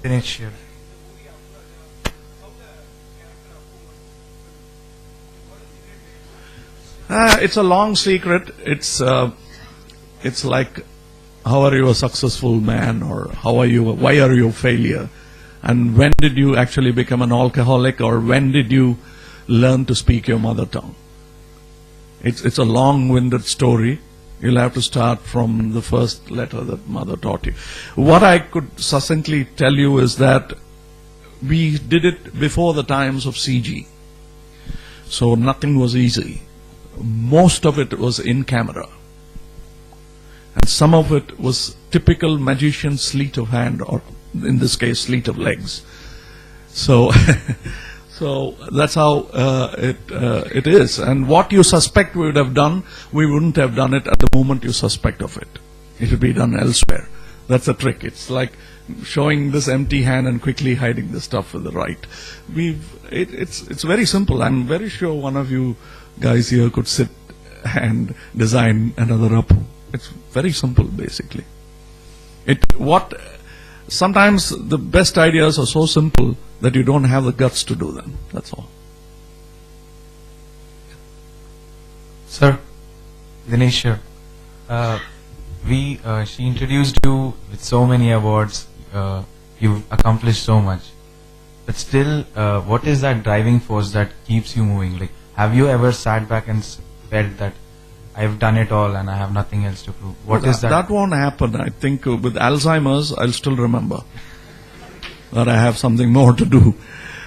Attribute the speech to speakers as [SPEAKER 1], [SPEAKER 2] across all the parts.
[SPEAKER 1] Finish here.
[SPEAKER 2] It's a long secret. It's like, how are you a successful man, or why are you a failure? And when did you actually become an alcoholic, or when did you learn to speak your mother tongue? It's a long-winded story. You'll have to start from the first letter that mother taught you. What I could succinctly tell you is that we did it before the times of CG. So nothing was easy. Most of it was in camera. And some of it was typical magician sleight of hand, or in this case, sleight of legs. So, so that's how it is. And what you suspect we would have done, we wouldn't have done it at the moment you suspect of it. It would be done elsewhere. That's a trick. It's like showing this empty hand and quickly hiding the stuff with the right. It's very simple. I'm very sure one of you guys here could sit and design another Apu. It's very simple, basically. Sometimes the best ideas are so simple that you don't have the guts to do them. That's all.
[SPEAKER 1] Sir, Dinesh here. She introduced you with so many awards. You've accomplished so much. But still, what is that driving force that keeps you moving? Like, have you ever sat back and felt that I've done it all and I have nothing else to prove? What is that?
[SPEAKER 2] That won't happen. I think with Alzheimer's, I'll still remember that I have something more to do.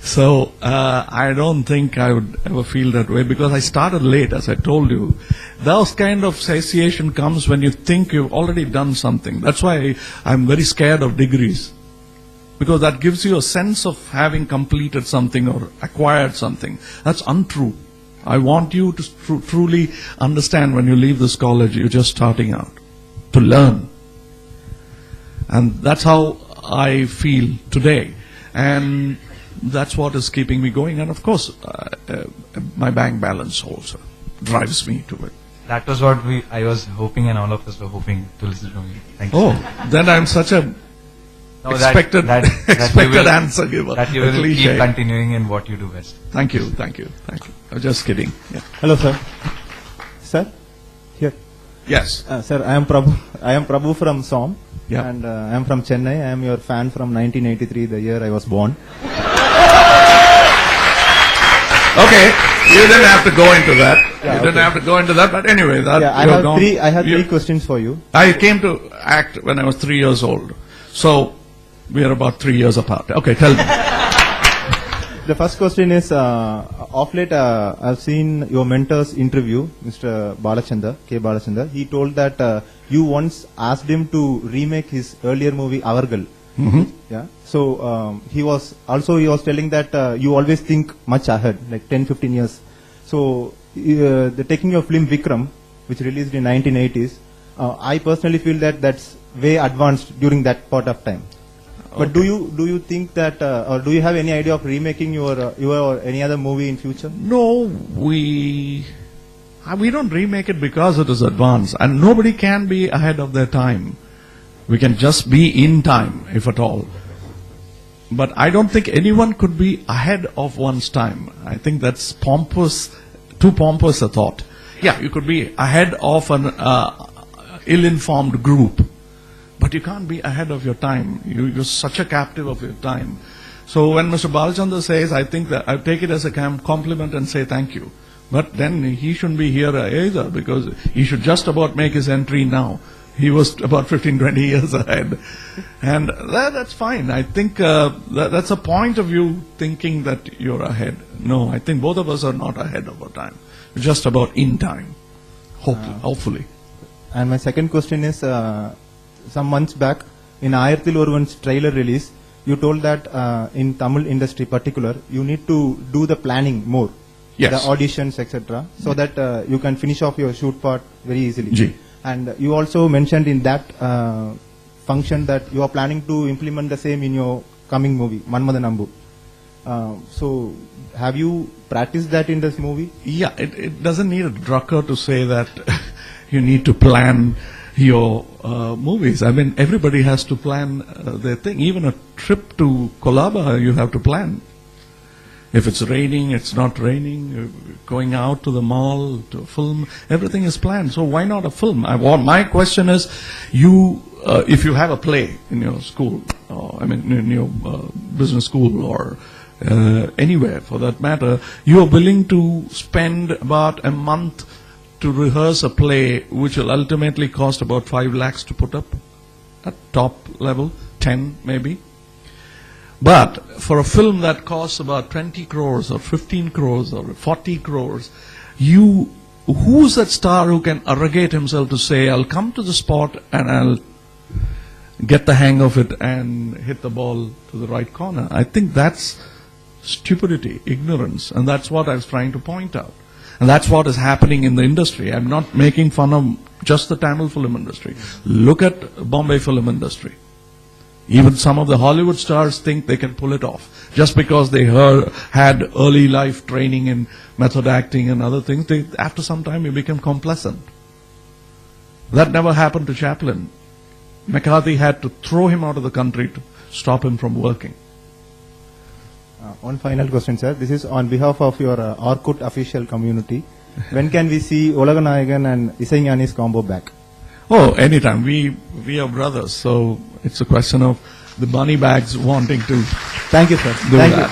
[SPEAKER 2] So I don't think I would ever feel that way, because I started late, as I told you. Those kind of satiation comes when you think you've already done something. That's why I'm very scared of degrees, because that gives you a sense of having completed something or acquired something. That's untrue. I want you to truly understand, when you leave this college, you're just starting out to learn. And that's how I feel today. And that's what is keeping me going. And of course, my bank balance also drives me to it.
[SPEAKER 1] That was what I was hoping, and all of us were hoping to listen from you. Thank you.
[SPEAKER 2] Oh, then I'm such a expected answer giver.
[SPEAKER 1] That you will keep continuing in what you do best.
[SPEAKER 2] Thank you. I'm just kidding. Yeah.
[SPEAKER 3] Hello, sir. Sir? Here.
[SPEAKER 2] Yes.
[SPEAKER 3] Sir, I am Prabhu from SOM.
[SPEAKER 2] Yeah.
[SPEAKER 3] And I am from Chennai. I am your fan from 1983, the year I was born.
[SPEAKER 2] Okay, you didn't have to go into that. But anyway,
[SPEAKER 3] I have three questions for you.
[SPEAKER 2] I came to act when I was 3 years old. So, we are about 3 years apart. Okay, tell me.
[SPEAKER 3] The first question is, of late, I've seen your mentor's interview, Mr. K. Balachandra. He told that you once asked him to remake his earlier movie, Our Girl.
[SPEAKER 2] Mm-hmm.
[SPEAKER 3] Yeah. So, he was telling that you always think much ahead, like 10-15 years. So, taking your film Vikram, which released in 1980s, I personally feel that that's way advanced during that part of time.
[SPEAKER 2] Okay.
[SPEAKER 3] But do you think that, or do you have any idea of remaking your or any other movie in future?
[SPEAKER 2] No, we don't remake it because it is advanced, and nobody can be ahead of their time. We can just be in time, if at all. But I don't think anyone could be ahead of one's time. I think that's too pompous a thought. Yeah, you could be ahead of an ill-informed group, but you can't be ahead of your time. You're such a captive of your time. So when Mr. Balachandra says, I think that I take it as a compliment and say thank you. But then he shouldn't be here either, because he should just about make his entry now. He was about 15-20 years ahead. And that's fine. I think that's a point of view, thinking that you're ahead. No, I think both of us are not ahead of our time. We're just about in time, hopefully.
[SPEAKER 3] And my second question is, some months back, in Ayarthil Oruvan's trailer release, you told that in Tamil industry particular, you need to do the planning more.
[SPEAKER 2] Yes.
[SPEAKER 3] The auditions, etc. So that you can finish off your shoot part very easily.
[SPEAKER 2] Ji.
[SPEAKER 3] And you also mentioned in that function that you are planning to implement the same in your coming movie, Manmadan Ambu. So, have you practiced that in this movie?
[SPEAKER 2] Yeah, it doesn't need a drucker to say that you need to plan your movies. I mean, everybody has to plan their thing. Even a trip to Colaba, you have to plan. If it's raining, it's not raining, going out to the mall, to film, everything is planned. So why not a film? My question is, if you have a play in your school, in your business school or anywhere for that matter, you are willing to spend about a month to rehearse a play which will ultimately cost about 5 lakhs to put up at top level, 10 maybe. But for a film that costs about 20 crores or 15 crores or 40 crores, who's that star who can arrogate himself to say, I'll come to the spot and I'll get the hang of it and hit the ball to the right corner? I think that's stupidity, ignorance, and that's what I was trying to point out. And that's what is happening in the industry. I'm not making fun of just the Tamil film industry. Look at Bombay film industry. Even some of the Hollywood stars think they can pull it off. Just because they had early life training in method acting and other things, after some time you become complacent. That never happened to Chaplin. McCarthy had to throw him out of the country to stop him from working.
[SPEAKER 3] One final question, sir. This is on behalf of your Orkut official community. When can we see Olaganayagan and Isaignani's combo back?
[SPEAKER 2] Oh, anytime. We are brothers, so it's a question of the money bags wanting to.
[SPEAKER 3] Thank you, sir.
[SPEAKER 2] Do
[SPEAKER 3] Thank
[SPEAKER 2] that.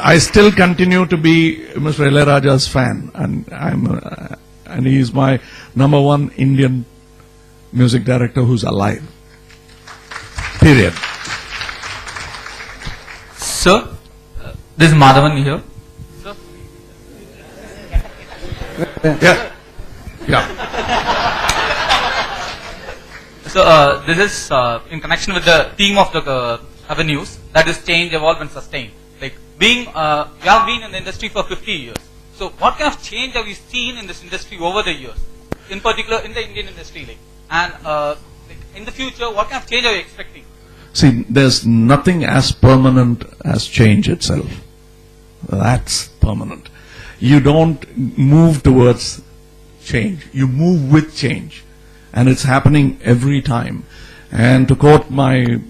[SPEAKER 2] I still continue to be Mr. Ilayaraja's fan, and he is my #1 Indian music director who's alive. Period.
[SPEAKER 4] Sir, this is Madhavan here. Sir?
[SPEAKER 2] Yeah.
[SPEAKER 4] So, this is in connection with the theme of the avenues, that is change, evolve and sustain. Like we have been in the industry for 50 years. So what kind of change have we seen in this industry over the years? In particular in the Indian industry, and in the future, what kind of change are you expecting?
[SPEAKER 2] See, there's nothing as permanent as change itself. That's permanent. You don't move towards change. You move with change. And it's happening every time. And to quote my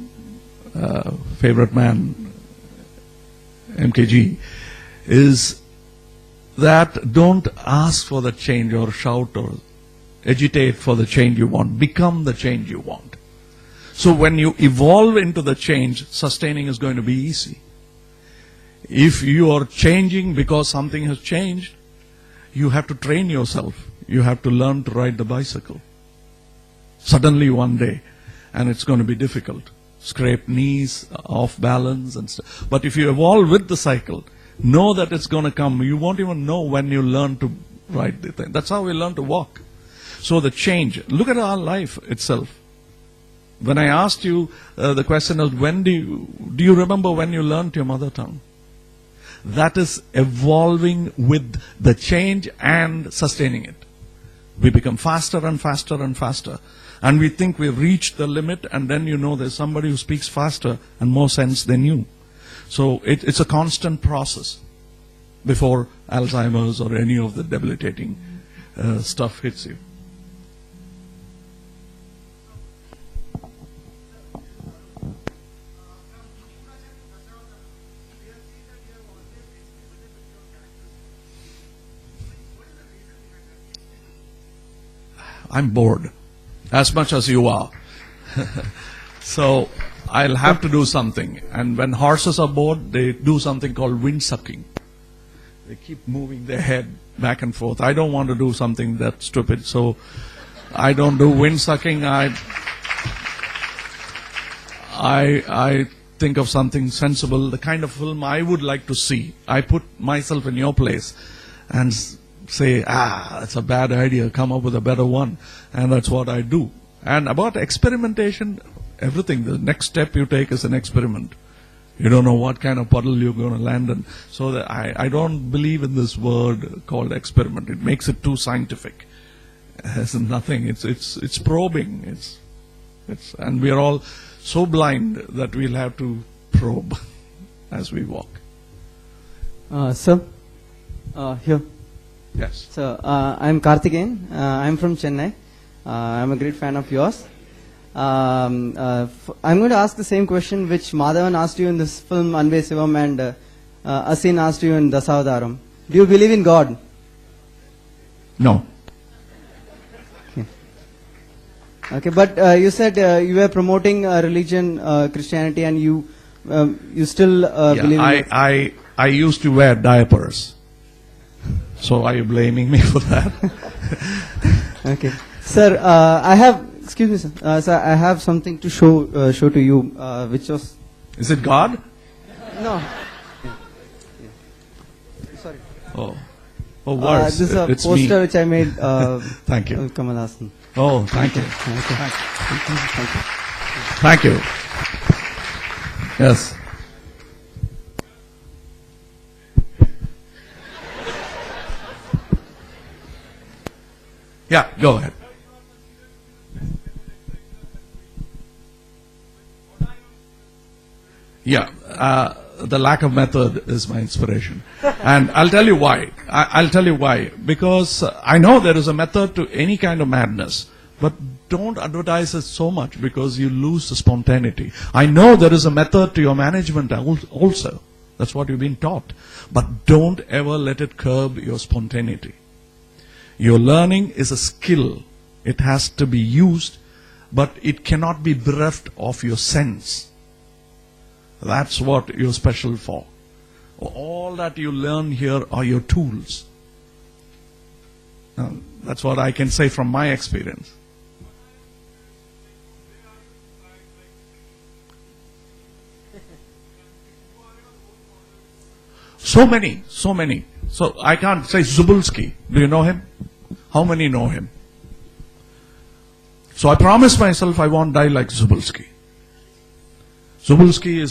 [SPEAKER 2] favorite man, MKG, is that don't ask for the change or shout or agitate for the change you want. Become the change you want. So when you evolve into the change, sustaining is going to be easy. If you are changing because something has changed, you have to train yourself. You have to learn to ride the bicycle. Suddenly one day, and it's going to be difficult. Scrape knees, off balance and stuff. But if you evolve with the cycle, know that it's going to come. You won't even know when you learn to ride the thing. That's how we learn to walk. So the change, look at our life itself. When I asked you the question of when do you remember when you learned your mother tongue? That is evolving with the change and sustaining it. We become faster and faster and faster. And we think we've reached the limit, and then you know there's somebody who speaks faster and more sense than you. So it's a constant process before Alzheimer's or any of the debilitating stuff hits you. I'm bored, as much as you are. So I'll have to do something. And when horses are bored, they do something called wind sucking. They keep moving their head back and forth. I don't want to do something that stupid, so I don't do wind sucking. I think of something sensible, the kind of film I would like to see. I put myself in your place and say, it's a bad idea, come up with a better one. And that's what I do. And about experimentation, everything, the next step you take is an experiment. You don't know what kind of puddle you're going to land in. So that I don't believe in this word called experiment. It makes it too scientific. It has nothing. It's probing. And we are all so blind that we'll have to probe as we walk.
[SPEAKER 5] Sir, here.
[SPEAKER 2] Yes.
[SPEAKER 5] So, I'm Karthikeyan. I'm from Chennai. I'm a great fan of yours. I'm going to ask the same question which Madhavan asked you in this film Anve Sivam and Asin asked you in Dasavadaram. Do you believe in God?
[SPEAKER 2] No.
[SPEAKER 5] Okay, but you said you were promoting religion, Christianity, and you still believe in it.
[SPEAKER 2] I used to wear diapers. So are you blaming me for that?
[SPEAKER 5] Okay, sir. I have. Excuse me, sir. Sir, I have something to show to you, which was.
[SPEAKER 2] Is it God?
[SPEAKER 5] No. Sorry.
[SPEAKER 2] Oh, worse.
[SPEAKER 5] This is a
[SPEAKER 2] It's
[SPEAKER 5] poster
[SPEAKER 2] me.
[SPEAKER 5] which I made.
[SPEAKER 2] Thank you.
[SPEAKER 5] Of Kamal Haasan.
[SPEAKER 2] Oh, thank you. Thank you. Yes. Yeah, go ahead. Yeah, the lack of method is my inspiration. And I'll tell you why. I'll tell you why. Because I know there is a method to any kind of madness, but don't advertise it so much because you lose the spontaneity. I know there is a method to your management also. That's what you've been taught. But don't ever let it curb your spontaneity. Your learning is a skill. It has to be used, but it cannot be bereft of your sense. That's what you're special for. All that you learn here are your tools. That's what I can say from my experience. So many. So I can't say Zubulski. Do you know him? How many know him? So I promised myself I won't die like Zubulski. Zubulski is